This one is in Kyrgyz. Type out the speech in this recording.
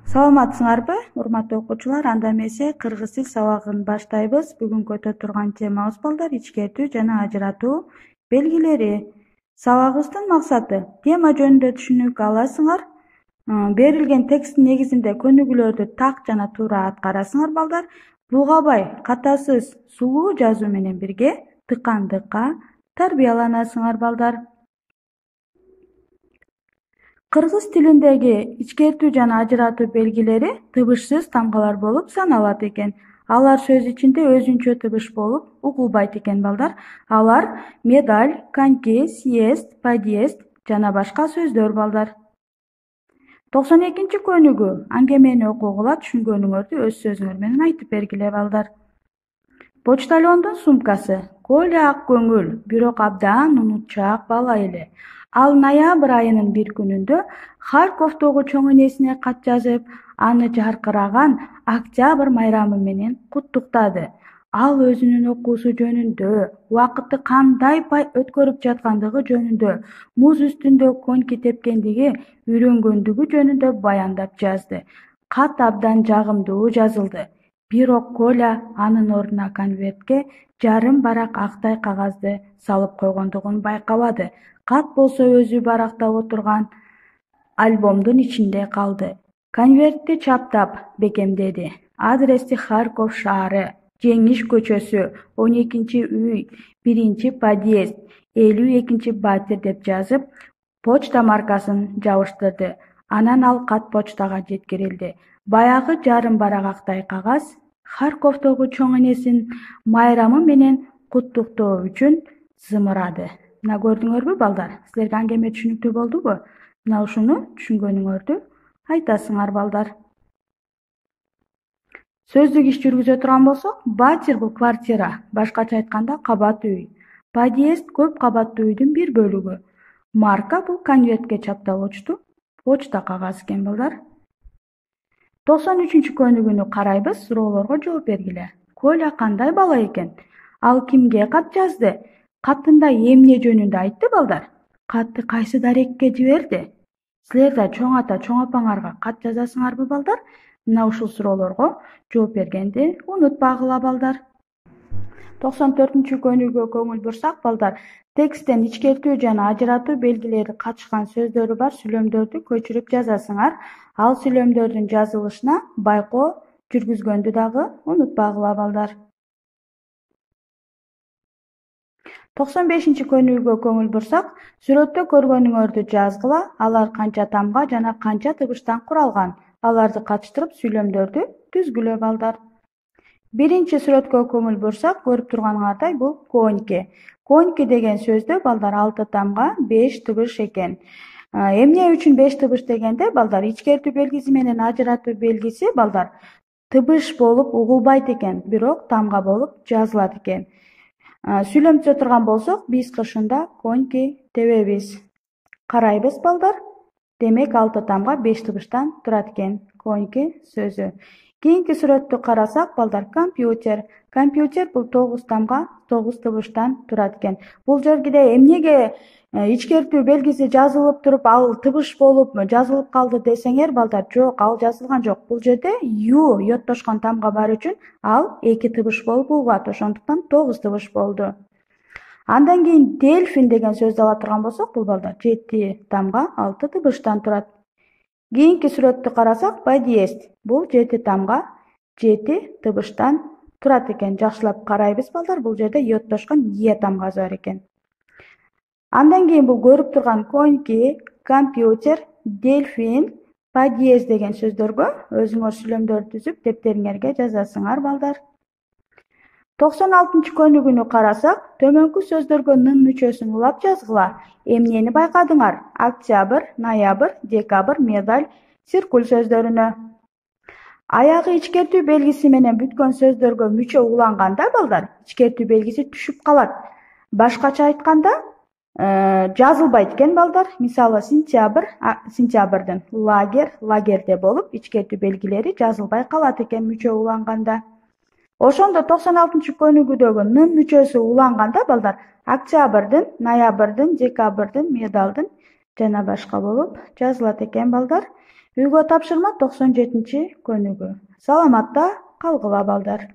Саламатсыңарбы, урматтуу окуучулар? Анда эмесе кыргыз тил сабагын баштайбыз. Бүгүнкү өтө турган темабыз балдар ичкертүү жана ажыратуу белгилери. Сабагыбыздын максаты тема жөнүндө түшүнүк аласыңар. Берилген тексттин негизинде көнүгүүлөрдү так жана туура аткарасыңар балдар. Булгабай, катасыз, сулуу жазуу менен бирге тыкандыкка тарбияланасыңар балдар. Кыргыз тилиндеги ичкертүү жана ажыратуу белгилери тыбышсыз тамгалар болуп саналат экен. Алар сөз ичинде өзүнчө тыбыш болуп угулбайт экен балдар. Алар медаль, коньки, съезд, подъезд жана башка сөздөр балдар. 92 көнүгүү аңгемени окугула түшүнгөнүңөрдү өз сөзүңөр менен айтып бергиле балдар. Почтальондун сумкасы. Коля ак көңүл, бирок абдан унутчаак бала эле. Ал ноябрь айынын бир күнүндө Харьковдогу чоң энесине кат жазып, аны жаркыраган октябрь майрамы менен куттуктады. Ал өзүнүн окуусу жөнүндө, убакытты кандай өткөрүп жаткандыгы жөнүндө, муз үстүндө коньки тепкендиги, үйрөнгөндүгү жөнүндө баяндап жазды. Кат абдан жагымдуу жазылды. Бирок Коля анын ордуна конвертке жарым барак актай кагазды салып койгондугун байкабады. Кат болсо өзү барактап отурган альбомдун ичинде калды. Конвертти чаптап бекемдеди. Адрести Харьков шаары, Жеңиш көчөсү, 12-үй, 1-подъезд, 52-батир деп жазып, почта маркасын жабыштырды. Анан ал кат почтага жеткирилди. Баягы жарым барак актай кагаз Харьковдогу чоң энесин майрамы менен куттуктоо үчүн зымырады. Мына көрдүңөрбү балдар? Силерге аңгеме түшүнүктүү болдубу? Мына ушуну түшүнгөнүңөрдү айтасыңар балдар. Сөздүк иш жүргүзө турган болсок, батир бул квартира, башкача айтканда кабат үй. Подъезд көп кабаттуу үйдүн бир бөлүгү. Марка бул конвертке чапталочту почта кагаз экен балдар. 93 көнүгүүнү карайбыз, суроолорго жооп бергиле. Коля кандай бала экен? Ал кимге кат жазды? Катында эмне жөнүндө айтты балдар? Катты кайсы дарекке жиберди? Силер да чоң ата, чоң апаңарга кат жазасыңарбы балдар? Мына ушул суроолорго жооп бергенди унутпагыла балдар. 94 көнүгүүгө көңүл бурсак балдар, тексттен ичкертүү жана ажыратуу белгилери катышкан сөздөрү бар сүйлөмдөрдү көчүрүп жазасыңар. Ал сүйлөмдөрдүн жазылышына байкоо жүргүзгөндү дагы унутпагыла балдар. 95 көнүгүүгө көңүл бурсак, сүрөттө көргөнүңөрдү жазгыла, алар канча тамга жана канча тыбыштан куралган. Аларды катыштырып сүйлөмдөрдү түзгүлө балдар. Биринчи сүрөткө көңүл бурсак, көрүп турганыңардай бул коньки. Коньки деген сөздө балдар 6 тамга 5 тыбыш экен. Эмне үчүн 5 тыбыш дегенде балдар, ичкертүү белгиси менен ажыратуу белгиси балдар тыбыш болуп угулбайт экен, бирок тамга болуп жазылат экен. Сүйлөм түзө турган болсок, биз кышында коньки тебебиз. Карайбыз балдар. Демек 6 тамга 5 тыбыштан турат экен коньки сөзү. Кийинки сүрөттү карасак балдар, компьютер. Компьютер бул 9 тамга 9 тыбыштан турат экен. Бул жерде эмнеге ичкертүү белгиси жазылып туруп, ал тыбыш болуп жазылып калды десеңер балдар, жок, ал жазылган жок. Бул жерде ю йоттошкон тамга бар үчүн ал 2 тыбыш болуп угулат, ошондуктан 9 тыбыш болду. Андан кийин дельфин деген сөздү ала турган болсок, бул балдар 7 тамга 6 тыбыштан турат. Кийинки сүрөттү карасак, подъезд. Бул 7 тамга 7 тыбыштан турат экен. Жакшылап карайбыз балдар, бул жерде йоттошкон е тамгасы бар экен. Андан кийин бул көрүп турган коньки, компьютер, дельфин, подъезд деген сөздөргө өзүңөр сүйлөмдөр түзүп дептериңерге жазасыңар балдар. 96 көнүгүүнү карасак, төмөнкү сөздөргө нын мүчөсүн улап жазгыла. Эмнени байкадыңар? Октябрь, ноябрь, декабрь, медаль, циркуль сөздөрүнө. Аягы ичкертүү белгиси менен бүткөн сөздөргө мүчө уланганда балдар, ичкертүү белгиси түшүп калат. Башкача айтканда, жазылбайт экен балдар. Мисалы, сентябрдын лагерде болуп, ичкертүү белгилери жазылбай калат экен мүчө уланганда. Ошондо 96 көнүгүүдөгү нын мүчөсү уланганда балдар, октябрдын, ноябрдын, декабрдын, медалдын жана башка болуп жазылат экен балдар. Үйгө тапшырма 97-көнүгү. Саламатта калгыла балдар.